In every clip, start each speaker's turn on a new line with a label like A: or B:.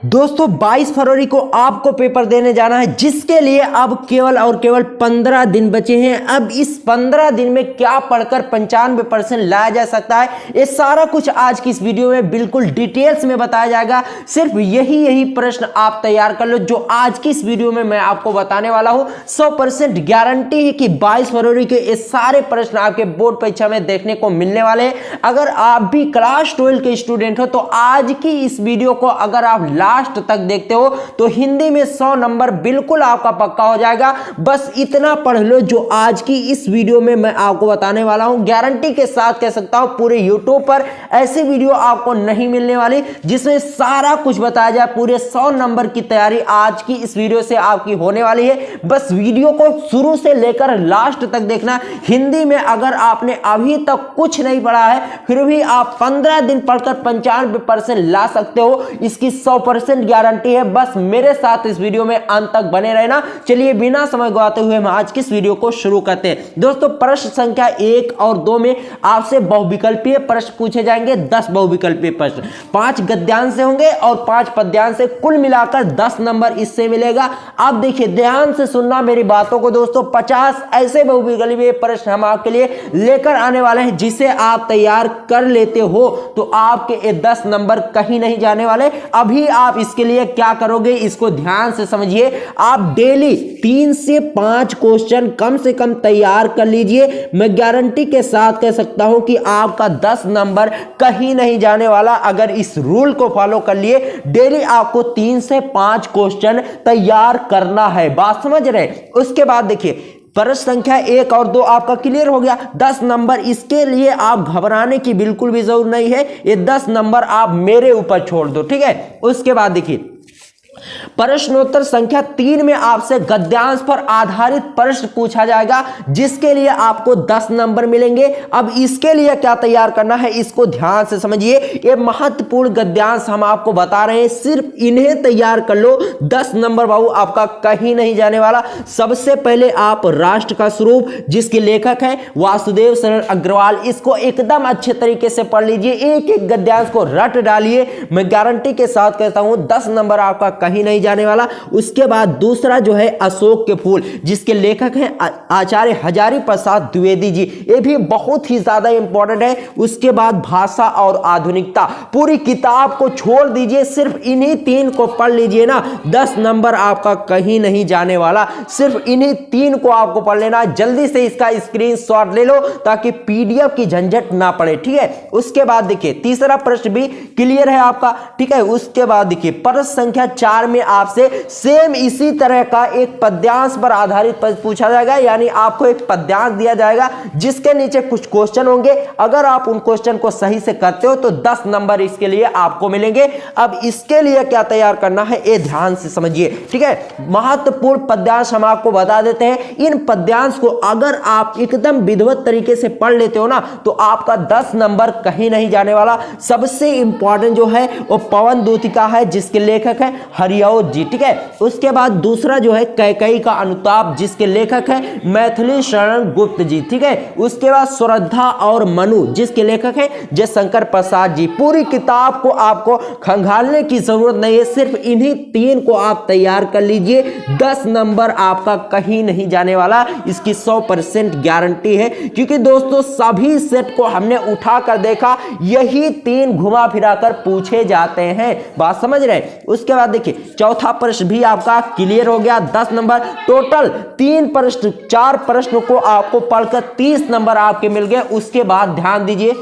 A: दोस्तों 22 फरवरी को आपको पेपर देने जाना है, जिसके लिए अब केवल और केवल 15 दिन बचे हैं। अब इस 15 दिन में क्या पढ़कर 95% लाया जा सकता है, ये सारा कुछ आज की इस वीडियो में बिल्कुल डिटेल्स में बताया जाएगा। सिर्फ यही प्रश्न आप तैयार कर लो जो आज की इस वीडियो में मैं आपको बताने वाला हूं। 100% गारंटी है कि 22 फरवरी के ये सारे प्रश्न आपके बोर्ड परीक्षा में देखने को मिलने वाले हैं। अगर आप भी क्लास 12 के स्टूडेंट हो तो आज की इस वीडियो को अगर आप लास्ट तक देखते हो तो हिंदी में 100 नंबर बिल्कुल आपका पक्का हो जाएगा। बस इतना पढ़ लो जो आज की इस वीडियो में मैं आपको बताने वाला हूं। गारंटी के साथ कह सकता हूं पूरे YouTube पर ऐसी वीडियो आपको नहीं मिलने वाली जिसमें सारा कुछ बताया जाए। पूरे 100 नंबर की तैयारी आज की इस वीडियो से आपकी होने वाली है। बस वीडियो को शुरू से लेकर लास्ट तक देखना। हिंदी में अगर आपने अभी तक कुछ नहीं पढ़ा है फिर भी आप 15 दिन पढ़कर 95% ला सकते हो, इसकी 100% गारंटी है। बस मेरे साथ इस वीडियो में अंत तक बने रहना। चलिए बिना समय गवाते हुए हम आज की इस वीडियो को शुरू करते हैं। दोस्तों प्रश्न संख्या 1 और 2 में आपसे बहुविकल्पीय प्रश्न पूछे जाएंगे। 10 बहुविकल्पीय प्रश्न, 5 गद्यांश से होंगे और 5 पद्यांश से, कुल मिलाकर 10 नंबर इससे मिलेगा। अब देखिए ध्यान से सुनना मेरी बातों को दोस्तों। 50 ऐसे बहुविकल्पीय प्रश्न हम आपके लिए लेकर आने वाले हैं, जिसे आप तैयार कर लेते हो तो आपके 10 नंबर कहीं नहीं जाने वाले। अभी आप इसके लिए क्या करोगे इसको ध्यान से समझिए। आप डेली 3 से 5 क्वेश्चन कम से कम तैयार कर लीजिए। मैं गारंटी के साथ कह सकता हूं कि आपका 10 नंबर कहीं नहीं जाने वाला। अगर इस रूल को फॉलो कर लिए, डेली आपको 3 से 5 क्वेश्चन तैयार करना है। बात समझ रहे? उसके बाद देखिए प्रश्न संख्या 1 और 2 आपका क्लियर हो गया। 10 नंबर इसके लिए आप घबराने की बिल्कुल भी जरूरत नहीं है। ये 10 नंबर आप मेरे ऊपर छोड़ दो, ठीक है। उसके बाद देखिए प्रश्नोत्तर संख्या 3 में आपसे गद्यांश पर आधारित प्रश्न पूछा जाएगा, जिसके लिए आपको 10 नंबर मिलेंगे। अब इसके लिए क्या तैयार करना है इसको ध्यान से समझिए। ये महत्वपूर्ण गद्यांश हम आपको बता रहे हैं, सिर्फ इन्हें तैयार कर लो। 10 नंबर बाबू आपका कहीं नहीं जाने वाला। सबसे पहले आप राष्ट्र का स्वरूप, जिसके लेखक है वासुदेव शरण अग्रवाल, इसको एकदम अच्छे तरीके से पढ़ लीजिए। एक एक गद्यांश को रट डालिए। मैं गारंटी के साथ कहता हूं 10 नंबर आपका कहीं नहीं जाने वाला। उसके बाद दूसरा जो है अशोक के फूल, जिसके लेखक हैं आचार्य हजारी प्रसाद द्विवेदी जी, ये भी बहुत ही ज्यादा इंपॉर्टेंट है। उसके बाद भाषा और आधुनिकता, पूरी किताब को छोड़ दीजिए, सिर्फ इन्हीं 3 को पढ़ लीजिए ना, 10 नंबर आपका कहीं नहीं जाने वाला। सिर्फ इन्हीं 3 को आपको पढ़ लेना। जल्दी से इसका स्क्रीनशॉट ले लो ताकि पीडीएफ की झंझट ना पड़े, ठीक है। उसके बाद देखिए तीसरा प्रश्न भी क्लियर है आपका, ठीक है। उसके बाद देखिए प्रश्न संख्या 4 में आपसे सेम इसी तरह का एक पद्यांश पर आधारित प्रश्न पूछा जाएगा। यानी आपको एक पद्यांश दिया जाएगा जिसके नीचे कुछ क्वेश्चन होंगे। अगर आप उन क्वेश्चन को सही से करते हो तो 10 नंबर इसके लिए आपको मिलेंगे। अब इसके लिए क्या तैयार करना है ये ध्यान से समझिए, ठीक है। महत्वपूर्ण पद्यांश हम आपको बता देते हैं। इन पद्यांश को अगर आप एकदम विधिवत तरीके से पढ़ लेते हो ना तो आपका 10 नंबर कहीं नहीं जाने वाला। सबसे इंपॉर्टेंट जो है वो पवन दूतिका है, जिसके लेखक है हरिऔध जी, ठीक है। उसके बाद दूसरा जो है कैकेयी का अनुताप, जिसके लेखक है मैथिली शरण गुप्त जी, ठीक है। उसके बाद श्रद्धा और मनु, जिसके लेखक है जयशंकर प्रसाद जी। पूरी किताब को आपको खंगालने की जरूरत नहीं है, सिर्फ इन्हीं 3 को आप तैयार कर लीजिए। 10 नंबर आपका कहीं नहीं जाने वाला, इसकी 100% गारंटी है। क्योंकि दोस्तों सभी सेट को हमने उठा कर देखा, यही 3 घुमा फिरा कर पूछे जाते हैं। बात समझ रहे? उसके बाद देखिए चौथा प्रश्न भी आपका क्लियर हो गया। 10 नंबर टोटल 3 प्रश्न, 4 प्रश्न को आपको पढ़कर 30 नंबर आपके मिल गए। उसके बाद ध्यान दीजिए,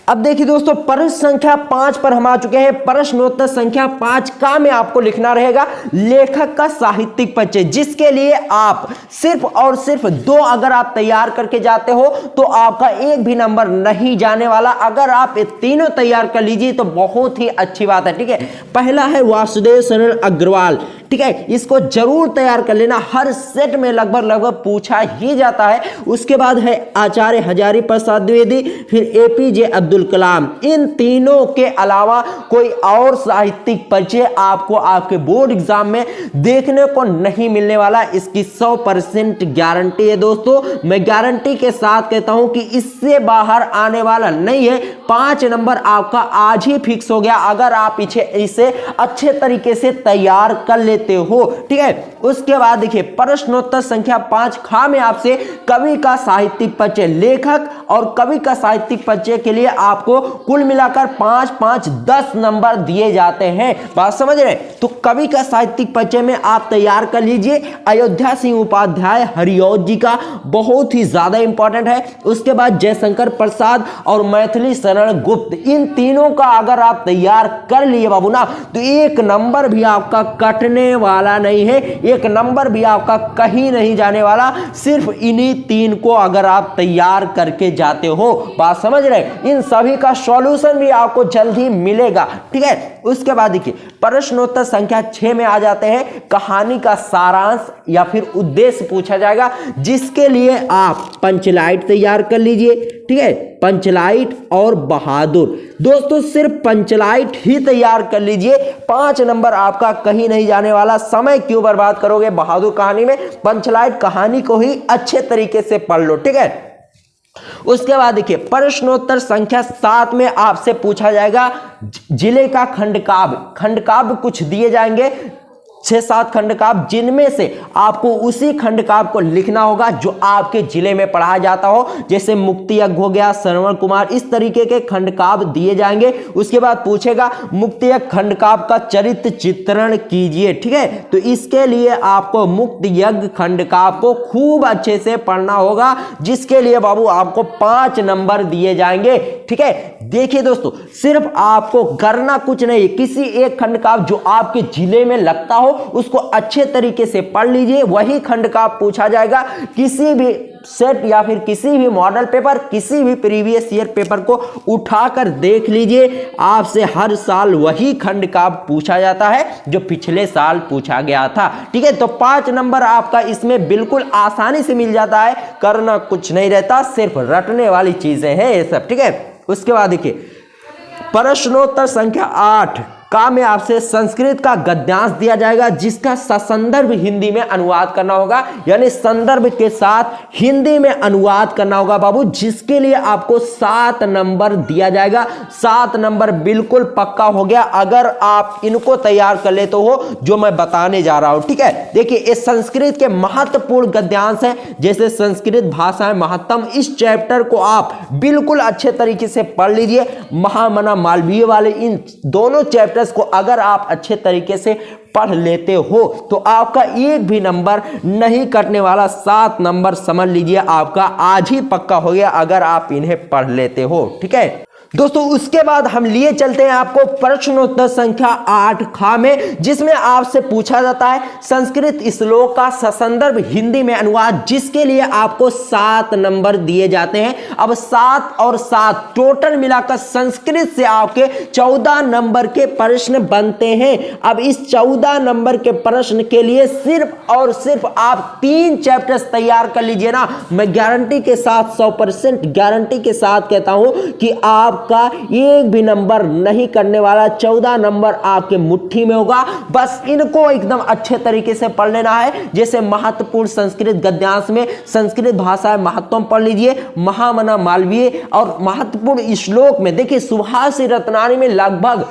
A: अब देखिए दोस्तों प्रश्न संख्या 5 पर हम आ चुके हैं। प्रश्नोत्तर संख्या 5 का में आपको लिखना रहेगा लेखक का साहित्यिक परिचय, जिसके लिए आप सिर्फ और सिर्फ 2 अगर आप तैयार करके जाते हो तो आपका एक भी नंबर नहीं जाने वाला। अगर आप ये तीनों तैयार कर लीजिए तो बहुत ही अच्छी बात है, ठीक है। पहला है वासुदेव शरण अग्रवाल, ठीक है, इसको जरूर तैयार कर लेना, हर सेट में लगभग पूछा ही जाता है। उसके बाद है आचार्य हजारी प्रसाद द्विवेदी, फिर एपीजे अब्दुल कलाम। इन तीनों के अलावा कोई और साहित्यिक परिचय आपको आपके बोर्ड एग्जाम में देखने को नहीं मिलने वाला, इसकी 100% गारंटी है दोस्तों। मैं गारंटी के साथ कहता हूं कि इससे बाहर आने वाला नहीं है। 5 नंबर आपका आज ही फिक्स हो गया अगर आप इसे अच्छे तरीके से तैयार कर लेते हो, ठीक है। उसके बाद देखिए प्रश्नोत्तर संख्या 5 खा में आपसे कवि का साहित्यिक परिचय, लेखक और कवि का साहित्यिक परिचय के लिए आपको कुल मिलाकर 5-5-10 नंबर दिए जाते हैं, बात समझ रहे। तो कवि का साहित्यिक परिचय में आप तैयार कर लीजिए अयोध्या सिंह उपाध्याय हरिऔध जी का, बहुत ही ज्यादा इंपॉर्टेंट है। उसके बाद जयशंकर प्रसाद और मैथिली शरण गुप्त, इन तीनों का अगर आप तैयार कर लिए बाबू ना, तो 1 नंबर भी आपका कटने वाला नहीं है, 1 नंबर भी आपका कहीं नहीं जाने वाला, सिर्फ इन्हीं 3 को अगर आप तैयार करके जाते हो, बात समझ रहे। इन सभी का सॉल्यूशन भी आपको जल्द ही मिलेगा, ठीक है। उसके बाद देखिए प्रश्नोत्तर संख्या 6 में आ जाते हैं, कहानी का सारांश या फिर उद्देश्य पूछा जाएगा, जिसके लिए आप पंचलाइट तैयार कर लीजिए, ठीक है। पंचलाइट और बहादुर, दोस्तों सिर्फ पंचलाइट ही तैयार कर लीजिए, 5 नंबर आपका कहीं नहीं जाने वाला। समय क्यों बर्बाद करोगे बहादुर कहानी में, पंचलाइट कहानी को ही अच्छे तरीके से पढ़ लो, ठीक है। उसके बाद देखिए प्रश्नोत्तर संख्या 7 में आपसे पूछा जाएगा जिले का खंडकाव्य कुछ दिए जाएंगे, 6-7 खंडकाव्य, जिनमें से आपको उसी खंडकाव्य को लिखना होगा जो आपके जिले में पढ़ाया जाता हो, जैसे मुक्ति यज्ञ हो गया, श्रवण कुमार, इस तरीके के खंडकाव्य दिए जाएंगे। उसके बाद पूछेगा मुक्ति यज्ञ खंडकाव्य का चरित्र चित्रण कीजिए, ठीक है। तो इसके लिए आपको मुक्ति यज्ञ खंडकाव्य को खूब अच्छे से पढ़ना होगा, जिसके लिए बाबू आपको 5 नंबर दिए जाएंगे, ठीक है। देखिए दोस्तों सिर्फ आपको करना कुछ नहीं, किसी एक खंडकाव्य जो आपके जिले में लगता हो उसको अच्छे तरीके से पढ़ लीजिए, वही खंड का पूछा जाएगा। किसी भी सेट या फिर किसी भी मॉडल पेपर, किसी भी प्रीवियस ईयर पेपर को उठाकर देख लीजिए, आपसे हर साल वही खंड का पूछा जाता है जो पिछले साल पूछा गया था, ठीक है। तो 5 नंबर आपका इसमें बिल्कुल आसानी से मिल जाता है, करना कुछ नहीं रहता, सिर्फ रटने वाली चीजें हैं ये सब, ठीक है। उसके बाद देखिए प्रश्नोत्तर संख्या 8 का में आपसे संस्कृत का गद्यांश दिया जाएगा, जिसका ससंदर्भ हिंदी में अनुवाद करना होगा, यानी संदर्भ के साथ हिंदी में अनुवाद करना होगा बाबू, जिसके लिए आपको 7 नंबर दिया जाएगा। 7 नंबर बिल्कुल पक्का हो गया अगर आप इनको तैयार कर लेते हो जो मैं बताने जा रहा हूं, ठीक है। देखिए ये संस्कृत के महत्वपूर्ण गद्यांश हैं, जैसे संस्कृत भाषा है महत्तम, इस चैप्टर को आप बिल्कुल अच्छे तरीके से पढ़ लीजिए। महामना मालवीय वाले इन दोनों चैप्टर को अगर आप अच्छे तरीके से पढ़ लेते हो तो आपका एक भी नंबर नहीं कटने वाला। 7 नंबर समझ लीजिए आपका आज ही पक्का हो गया अगर आप इन्हें पढ़ लेते हो, ठीक है दोस्तों। उसके बाद हम लिए चलते हैं आपको प्रश्नोत्तर संख्या 8 खा में, जिसमें आपसे पूछा जाता है संस्कृत श्लोक का ससंदर्भ हिंदी में अनुवाद, जिसके लिए आपको 7 नंबर दिए जाते हैं। अब 7 और 7 टोटल मिलाकर संस्कृत से आपके 14 नंबर के प्रश्न बनते हैं। अब इस 14 नंबर के प्रश्न के लिए सिर्फ और सिर्फ आप 3 चैप्टर्स तैयार कर लीजिए ना, मैं गारंटी के साथ 100% गारंटी के साथ कहता हूं कि आप का एक भी नंबर नहीं करने वाला। 14 नंबर आपके मुट्ठी में होगा, बस इनको एकदम अच्छे तरीके से पढ़ लेना है। जैसे महत्वपूर्ण संस्कृत गद्यांश में संस्कृत भाषा महत्व पढ़ लीजिए, महामना मालवीय, और महत्वपूर्ण श्लोक में देखिए सुभाष रत्नानी में लगभग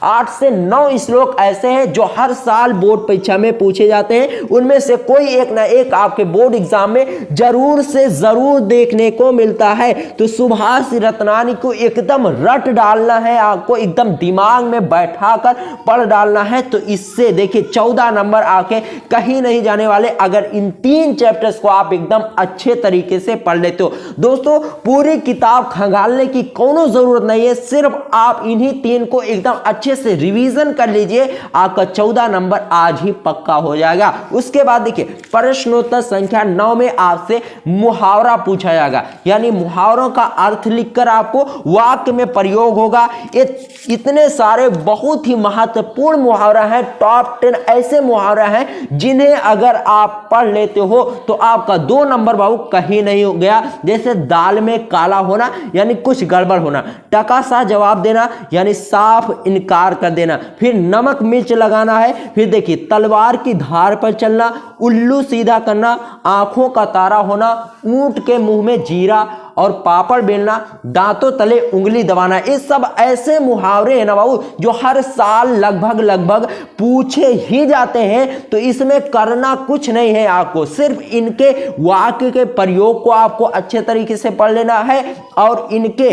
A: 8 से 9 श्लोक ऐसे हैं जो हर साल बोर्ड परीक्षा में पूछे जाते हैं। उनमें से कोई एक ना एक आपके बोर्ड एग्जाम में जरूर से जरूर देखने को मिलता है। तो सुभाष रत्नानी को एकदम रट डालना है, आपको एकदम दिमाग में बैठाकर पढ़ डालना है। तो इससे देखिए 14 नंबर आके कहीं नहीं जाने वाले अगर इन 3 चैप्टर्स को आप एकदम अच्छे तरीके से पढ़ लेते हो। दोस्तों पूरी किताब खंगालने की कोनो जरूरत नहीं है, सिर्फ आप इन्हीं 3 को एकदम अच्छे से रिवीजन कर लीजिए, आपका 14 नंबर आज ही पक्का हो जाएगा। उसके बाद देखिए प्रश्नोत्तर संख्या 9 में आपसे मुहावरा पूछा जाएगा, यानी मुहावरों का अर्थ लिखकर आपको वाक्य में प्रयोग होगा। ये इतने सारे बहुत ही महत्वपूर्ण मुहावरा है, टॉप 10 ऐसे मुहावरा हैं जिन्हें अगर आप पढ़ लेते हो तो आपका 2 नंबर बाबू कहीं नहीं हो गया। जैसे दाल में काला होना यानी कुछ गड़बड़ होना, टका सा जवाब देना यानी साफ इनकार कर देना, फिर नमक मिर्च लगाना है, फिर देखिए तलवार की धार पर चलना, उल्लू सीधा करना, आंखों का तारा होना, ऊंट के मुंह में जीरा और पापड़ बेलना, दांतों तले उंगली दबाना। ये सब ऐसे मुहावरे हैं ना बाबू जो हर साल लगभग पूछे ही जाते हैं। तो इसमें करना कुछ नहीं है, आपको सिर्फ इनके वाक्य के प्रयोग को आपको अच्छे तरीके से पढ़ लेना है और इनके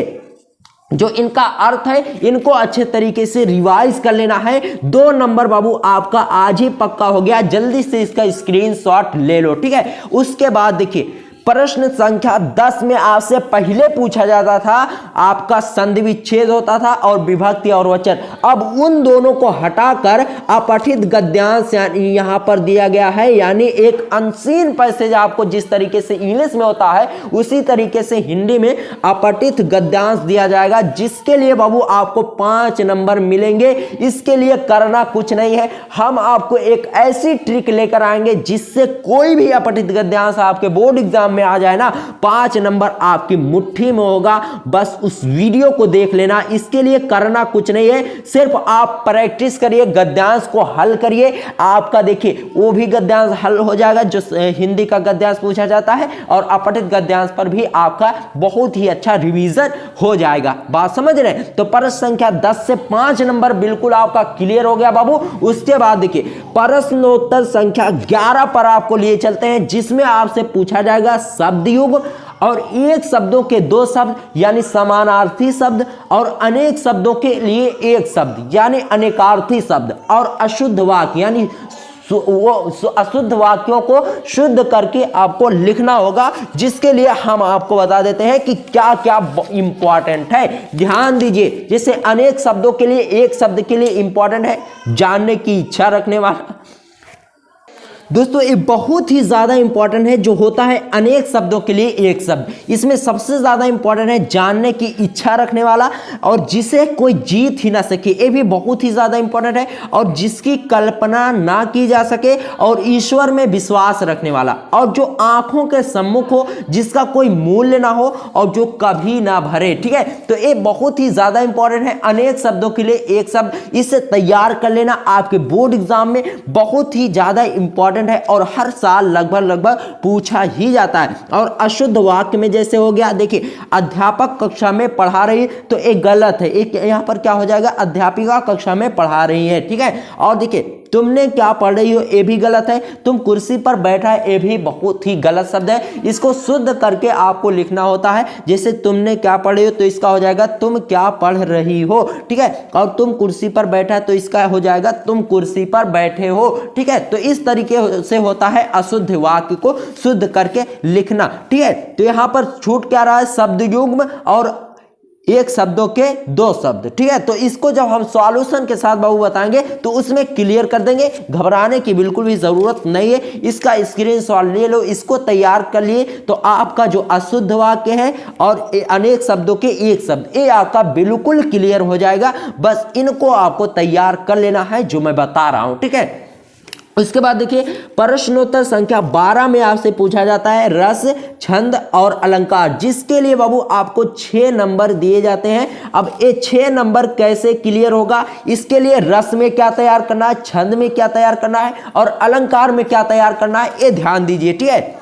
A: जो इनका अर्थ है इनको अच्छे तरीके से रिवाइज कर लेना है। 2 नंबर बाबू आपका आज ही पक्का हो गया। जल्दी से इसका स्क्रीनशॉट ले लो, ठीक है। उसके बाद देखिए प्रश्न संख्या 10 में आपसे पहले पूछा जाता था आपका संधि विच्छेद होता था और विभक्ति और वचन। अब उन दोनों को हटाकर अपठित गद्यांश यहां पर दिया गया है, यानी एक अनसीन पैसेज आपको जिस तरीके से इंग्लिश में होता है उसी तरीके से हिंदी में अपठित गद्यांश दिया जाएगा, जिसके लिए बाबू आपको 5 नंबर मिलेंगे। इसके लिए करना कुछ नहीं है, हम आपको एक ऐसी ट्रिक लेकर आएंगे जिससे कोई भी अपठित गद्यांश आपके बोर्ड एग्जाम में आ जाए ना, 5 नंबर आपकी मुट्ठी में होगा। बस उस वीडियो को देख लेना। इसके लिए करना कुछ नहीं है, सिर्फ आप प्रैक्टिस करिए, गद्यांश को हल करिए। आपका देखिए वो भी गद्यांश हल हो जाएगा जो हिंदी का गद्यांश पूछा जाता है, और अपठित गद्यांश पर भी आपका बहुत ही अच्छा रिवीजन हो जाएगा। बात समझ रहे हैं? तो प्रश्न संख्या 10 से 5 नंबर बिल्कुल आपका क्लियर हो गया बाबू। उसके बाद देखिए प्रश्नोत्तर संख्या 11 पर आपको लिए चलते हैं, जिसमें आपसे पूछा जाएगा शब्द युग और एक शब्दों के 2 शब्द यानी समानार्थी शब्द, और अनेक शब्दों के लिए एक शब्द यानी अनेकार्थी शब्द, और अशुद्ध वाक्य यानी अशुद्ध वाक्यों को शुद्ध करके आपको लिखना होगा। जिसके लिए हम आपको बता देते हैं कि क्या क्या इंपॉर्टेंट है, ध्यान दीजिए। जैसे अनेक शब्दों के लिए एक शब्द के लिए इंपॉर्टेंट है जानने की इच्छा रखने वाला। दोस्तों ये बहुत ही ज़्यादा इंपॉर्टेंट है, जो होता है अनेक शब्दों के लिए एक शब्द। इसमें सबसे ज़्यादा इंपॉर्टेंट है जानने की इच्छा रखने वाला, और जिसे कोई जीत ही ना सके, ये भी बहुत ही ज़्यादा इंपॉर्टेंट है, और जिसकी कल्पना ना की जा सके, और ईश्वर में विश्वास रखने वाला, और जो आंखों के सम्मुख हो, जिसका कोई मूल्य ना हो, और जो कभी ना भरे। ठीक है, तो ये बहुत ही ज़्यादा इंपॉर्टेंट है, अनेक शब्दों के लिए एक शब्द। इसे तैयार कर लेना, आपके बोर्ड एग्जाम में बहुत ही ज़्यादा इंपॉर्टेंट है, और हर साल लगभग पूछा ही जाता है। और अशुद्ध वाक्य में जैसे हो गया, देखिए अध्यापक कक्षा में पढ़ा रही, तो एक गलत है, एक यहां पर क्या हो जाएगा, अध्यापिका कक्षा में पढ़ा रही है। ठीक है, और देखिए तुमने क्या पढ़ रही हो, ये भी गलत है। तुम कुर्सी पर बैठा है, ये भी बहुत ही गलत शब्द है। इसको शुद्ध करके आपको लिखना होता है। जैसे तुमने क्या पढ़ रही हो, तो इसका हो जाएगा तुम क्या पढ़ रही हो। ठीक है, और तुम कुर्सी पर बैठा है, तो इसका हो जाएगा तुम कुर्सी पर बैठे हो। ठीक है, तो इस तरीके से होता है अशुद्ध वाक्य को शुद्ध करके लिखना। ठीक है, तो यहां पर छूट क्या रहा है, शब्द युग्म और एक शब्दों के 2 शब्द। ठीक है, तो इसको जब हम सॉल्यूशन के साथ बाबू बताएंगे तो उसमें क्लियर कर देंगे, घबराने की बिल्कुल भी जरूरत नहीं है। इसका स्क्रीनशॉट ले लो, इसको तैयार कर लिए, तो आपका जो अशुद्ध वाक्य है और अनेक शब्दों के एक शब्द, ये आपका बिल्कुल क्लियर हो जाएगा। बस इनको आपको तैयार कर लेना है जो मैं बता रहा हूं। ठीक है, उसके बाद देखिए प्रश्नोत्तर संख्या 12 में आपसे पूछा जाता है रस, छंद और अलंकार, जिसके लिए बाबू आपको 6 नंबर दिए जाते हैं। अब ये 6 नंबर कैसे क्लियर होगा, इसके लिए रस में क्या तैयार करना है, छंद में क्या तैयार करना है, और अलंकार में क्या तैयार करना है, ये ध्यान दीजिए। ठीक है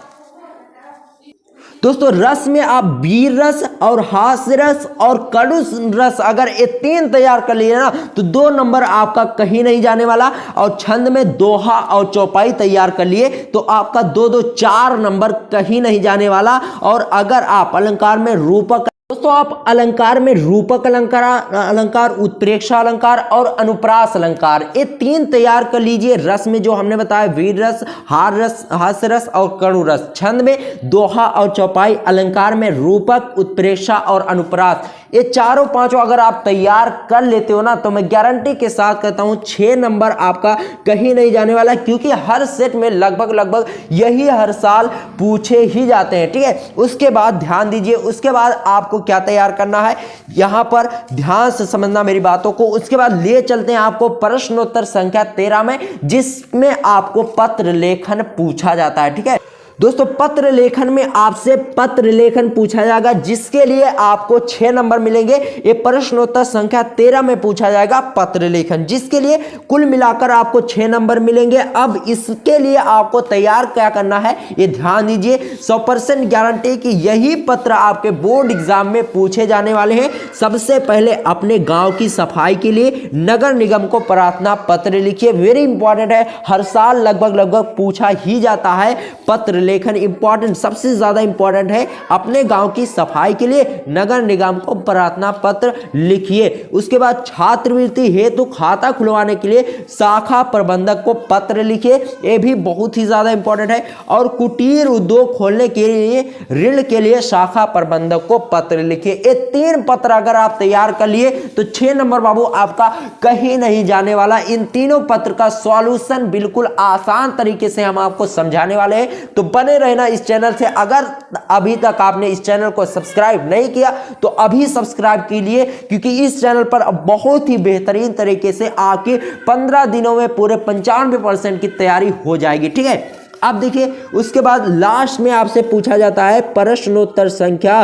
A: दोस्तों, रस में आप वीर रस और हास्य रस और कड़ु रस अगर ये 3 तैयार कर लिए ना, तो 2 नंबर आपका कहीं नहीं जाने वाला। और छंद में दोहा और चौपाई तैयार कर लिए, तो आपका 2-2 4 नंबर कहीं नहीं जाने वाला। और अगर आप अलंकार में रूपक दोस्तों आप अलंकार में रूपक अलंकार अलंकार, उत्प्रेक्षा अलंकार और अनुप्रास अलंकार, ये 3 तैयार कर लीजिए। रस में जो हमने बताया वीर रस, हार रस, हास्य रस और कणु रस। छंद में दोहा और चौपाई। अलंकार में रूपक, उत्प्रेक्षा और अनुप्रास, ये चारों पांचों अगर आप तैयार कर लेते हो ना तो मैं गारंटी के साथ कहता हूं 6 नंबर आपका कहीं नहीं जाने वाला, क्योंकि हर सेट में लगभग यही हर साल पूछे ही जाते हैं। ठीक है, उसके बाद ध्यान दीजिए, उसके बाद आपको क्या तैयार करना है, यहां पर ध्यान से समझना मेरी बातों को। उसके बाद ले चलते हैं आपको प्रश्नोत्तर संख्या 13 में, जिसमें आपको पत्र लेखन पूछा जाता है। ठीक है दोस्तों, पत्र लेखन में आपसे पत्र लेखन पूछा जाएगा, जिसके लिए आपको 6 नंबर मिलेंगे। ये प्रश्नोत्तर संख्या 13 में पूछा जाएगा पत्र लेखन, जिसके लिए कुल मिलाकर आपको 6 नंबर मिलेंगे। अब इसके लिए आपको तैयार क्या करना है, ये ध्यान दीजिए। 100% गारंटी कि यही पत्र आपके बोर्ड एग्जाम में पूछे जाने वाले हैं। सबसे पहले अपने गांव की सफाई के लिए नगर निगम को प्रार्थना पत्र लिखिए। वेरी इंपॉर्टेंट है, हर साल लगभग पूछा ही जाता है। पत्र लेखन इंपॉर्टेंट, सबसे ज्यादा इंपॉर्टेंट है। अपने गांव की सफाई के लिए नगर निगम को प्रार्थना पत्र लिखिए। उसके बाद छात्रवृत्ति हेतु खाता खुलवाने के लिए शाखा प्रबंधक को पत्र लिखिए, यह भी बहुत ही ज्यादा इंपॉर्टेंट है। और कुटीर उद्योग खोलने के लिए ऋण के लिए शाखा प्रबंधक को पत्र लिखिए। ये 3 पत्र अगर आप तैयार कर लिए तो 6 नंबर बाबू आपका कहीं नहीं जाने वाला। इन तीनों पत्र का सॉल्यूशन बिल्कुल आसान तरीके से हम आपको समझाने वाले हैं, तो बने रहना इस चैनल से। अगर अभी तक आपने इस चैनल को सब्सक्राइब नहीं किया तो अभी सब्सक्राइब कीजिए, क्योंकि इस चैनल पर बहुत ही बेहतरीन तरीके से आपके 15 दिनों में पूरे 95% की तैयारी हो जाएगी। ठीक है, अब देखिए उसके बाद लास्ट में आपसे पूछा जाता है प्रश्नोत्तर संख्या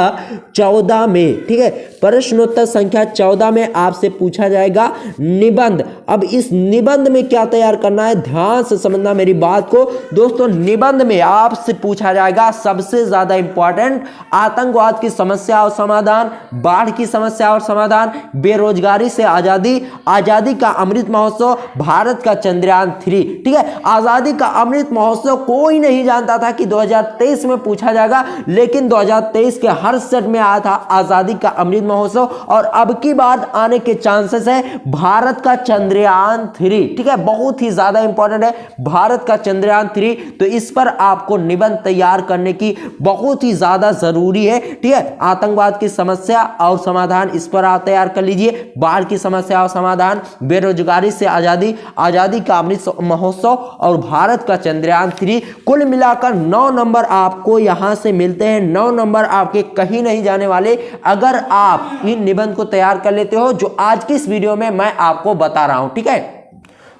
A: 14 में। ठीक है, प्रश्नोत्तर संख्या 14 में आपसे पूछा जाएगा निबंध। अब इस निबंध में क्या तैयार करना है, ध्यान से समझना मेरी बात को। दोस्तों निबंध में आपसे पूछा जाएगा सबसे ज्यादा इंपॉर्टेंट आतंकवाद की समस्या और समाधान, बाढ़ की समस्या और समाधान, बेरोजगारी से आजादी, आजादी का अमृत महोत्सव, भारत का चंद्रयान 3। ठीक है, आजादी का अमृत महोत्सव कोई नहीं जानता था कि 2023 में पूछा जाएगा, लेकिन 2023 के हर सेट में आया था आजादी का अमृत महोत्सव, और अब की बार आने के चांसेस है भारत का चंद्रयान 3। ठीक है, बहुत ही ज्यादा इंपॉर्टेंट है भारत का चंद्रयान 3, तो इस पर आपको निबंध तैयार करने की बहुत ही ज्यादा जरूरी है। ठीक है, आतंकवाद की समस्या और समाधान, इस पर आप तैयार कर लीजिए। बाढ़ की समस्या और समाधान, बेरोजगारी से आजादी, आजादी का अमृत महोत्सव और भारत का चंद्रयान 3। कुल मिलाकर 9 नंबर आपको यहां से मिलते हैं। 9 नंबर आपके कहीं नहीं जाने वाले अगर आप इन निबंध को तैयार कर लेते हो, जो आज की इस वीडियो में मैं आपको बता रहा हूं। ठीक है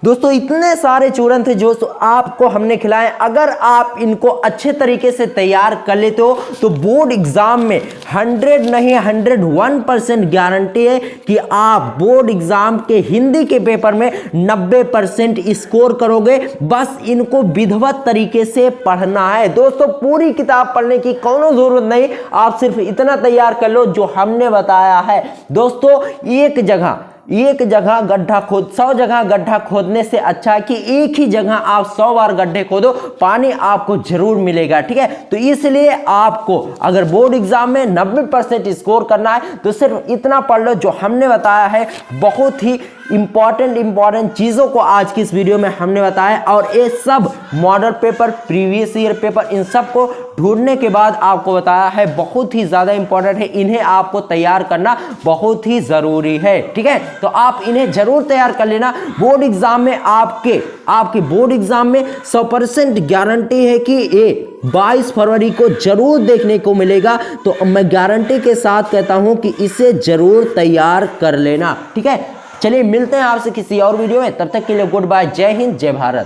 A: दोस्तों, इतने सारे चूरन थे जो आपको हमने खिलाए, अगर आप इनको अच्छे तरीके से तैयार कर लेते हो तो बोर्ड एग्जाम में 100 नहीं 101% गारंटी है कि आप बोर्ड एग्जाम के हिंदी के पेपर में 90% स्कोर करोगे। बस इनको विधिवत तरीके से पढ़ना है दोस्तों, पूरी किताब पढ़ने की कोनो जरूरत नहीं, आप सिर्फ इतना तैयार कर लो जो हमने बताया है। दोस्तों एक जगह गड्ढा खोद 100 जगह गड्ढा खोदने से अच्छा है कि एक ही जगह आप 100 बार गड्ढे खोदो, पानी आपको जरूर मिलेगा। ठीक है, तो इसलिए आपको अगर बोर्ड एग्जाम में 90% स्कोर करना है तो सिर्फ इतना पढ़ लो जो हमने बताया है। बहुत ही इंपॉर्टेंट चीजों को आज की इस वीडियो में हमने बताया, और ये सब model paper, previous year paper, इन सब को ढूंढने के बाद आपको बताया है बहुत ही ज्यादा इंपॉर्टेंट है। इन्हें आपको तैयार करना बहुत ही जरूरी है। ठीक है, तो आप इन्हें जरूर तैयार कर लेना। बोर्ड एग्जाम में आपके बोर्ड एग्जाम में 100% गारंटी है कि ये 22 फरवरी को जरूर देखने को मिलेगा, तो मैं गारंटी के साथ कहता हूं कि इसे जरूर तैयार कर लेना। ठीक है, चलिए मिलते हैं आपसे किसी और वीडियो में, तब तक के लिए गुड बाय, जय हिंद, जय भारत।